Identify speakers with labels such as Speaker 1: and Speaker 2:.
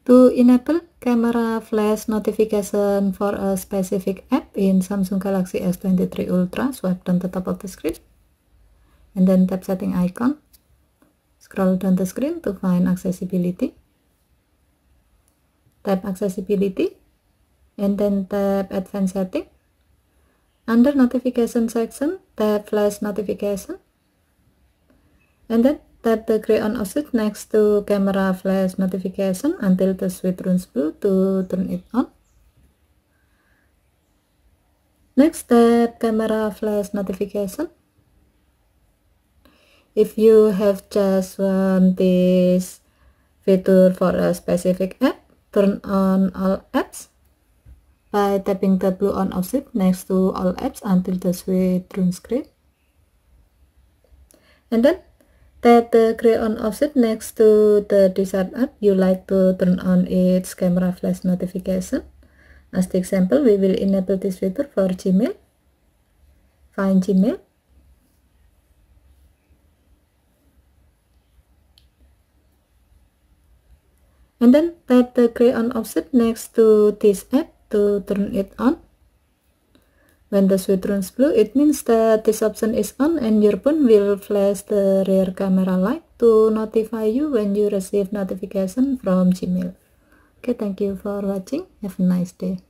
Speaker 1: To enable camera flash notification for a specific app in Samsung Galaxy S23 Ultra, swipe down the top of the screen and then tap setting icon. Scroll down the screen to find accessibility. Tap accessibility and then tap advanced setting. Under notification section, tap flash notification and then tap the gray on off switch next to camera flash notification until the switch turns blue to turn it on. Next, tap camera flash notification. If you have just want this feature for a specific app, turn on all apps by tapping the blue on off switch next to all apps until the switch turns green. And then tap the gray on off switch next to the desired app you like to turn on its camera flash notification. As the example, we will enable this feature for Gmail. Find Gmail. And then tap the gray on off switch next to this app to turn it on. When the switch turns blue, it means that this option is on and your phone will flash the rear camera light to notify you when you receive notification from Gmail. Okay, thank you for watching. Have a nice day.